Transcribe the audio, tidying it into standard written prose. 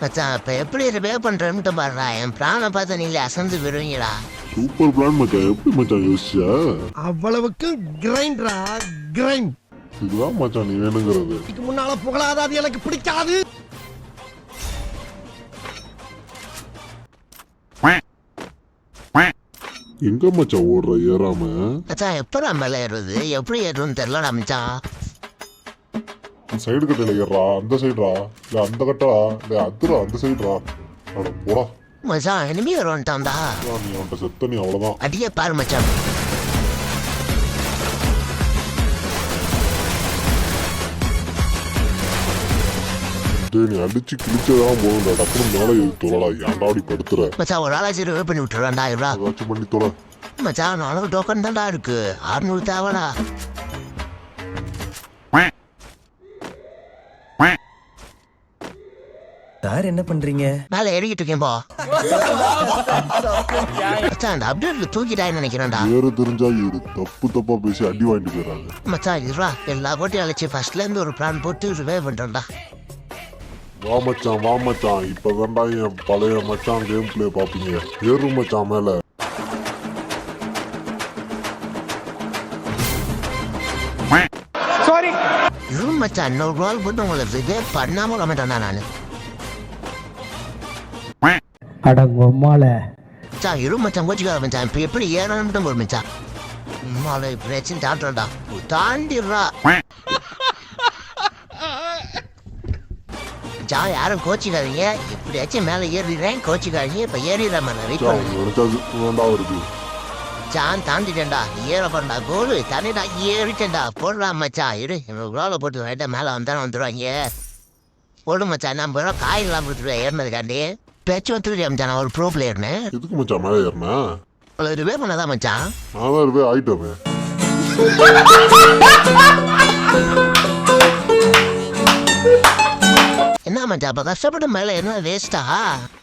மச்சான் இப்ப எப்படி ரிப்பேர் பண்றேன்ட்டு பாடுறா என் பிளானை பார்த்து நீங்களே அசந்து விடுவீங்களா? சூப்பர் பிளான் மச்சான். எப்படி மச்சான் யோசிச்சா? அவ்வளவுக்கு கிரைண்டரா கிரைண்ட். இதுதான் மச்சான் நீ வேணுங்கிறது. இதுக்கு முன்னால புகழாத அது எனக்கு பிடிக்காது. எங்க மச்சான் ஓடுற ஏறாம? மச்சான் எப்ப மேல ஏறுறது? எப்படி ஏறுன்னு தெரியலடா மச்சான். சைடு கட்டையில ஏறா. அந்த சைடுரா இல்ல அந்த கட்டா இல்ல அதுரா அந்த சைடுரா. அட போடா மச்சான் இனிமே வருவான்ட்டான்டா. நீ அவன்கிட்ட செத்த நீ அவ்வளவுதான். அடியே பாரு மச்சான். நீ அடிச்சு கிழிச்சதான் போகும்டா. டப்புனு மேலே தொழலா. ஏன்டா அப்படி படுத்துற? மச்சான் ஒரு ஆளாச்சு ரிவே பண்ணி விட்டுறான்டா. ஏதாச்சும் பண்ணி தொலை மச்சான். நானும் டோக்கன் தான்டா இருக்கு. 600 தேவடா. சார் என்ன பண்றீங்க? மேல ஏறிக்கிட்டு இருக்கேன்பா. மச்சான் அந்த அப்டேட்ல தூக்கிட்டான்னு நினைக்கிறேன்டா. ஏறு தெரிஞ்சா ஏறு. தப்பு தப்பா பேசி அடி வாங்கிட்டு போயிடாங்க. மச்சான் இருடா எல்லா போட்டியும் அழைச்சி ஃபர்ஸ்ட்ல இருந்து ஒரு பிளான் போட்டு ரிவே பண்றேன்டா. வா மச்சான் இப்பதான்டா என் பழைய மச்சான் கேம் பிளே பாப்பீங்க. ஏறு மச்சான் மேல. இரு மச்சான் இன்னொரு ரோல் போட்டு உங்களை ரிவே பண்ணாம விட மாட்டேன்டா நானு. அடங்கொம்மால மச்சான் இரு மச்சான் கோச்சிக்காத மச்சான். இப்ப எப்படி ஏறணும் ஒரு மச்சான். உம்மால பிரச்சனை தாட்டுறா தாண்டிடுறா. மச்சான் யாரும் கோச்சிக்காதீங்க. எப்படியாச்சும் மேல ஏறிடுறேன். கோச்சிக்காதீங்க. இப்ப ஏறிடுற மாதிரி வெயிட் பண்ணுங்க. வருது மச்சான் தாண்டிட்டேன்டா. ஏற பண்ணா கோலு தண்ணிடா ஏறிட்டேன்டா. போடுறா மச்சான் இரு. எனக்கு ரோலை போட்டு ரைட்டா மேல வந்துடுவாங்க. போடு மச்சான். நம்ம காய்களாம் கொடுத்துருவேன் ஏறினதுக்காண்டி. பேச்சு வந்துட்டு மச்சான் நான் ஒரு ப்ரோ பிளேயர்னு. எதுக்கு மச்சான் மேலே ஏறினா? ரிவே பண்ணதான் மச்சான். நான் தான் ரிவே ஆயிட்டோமே. என்ன மச்சான் அப்ப கஷ்டப்பட்டு மேல என்ன வேஸ்டா?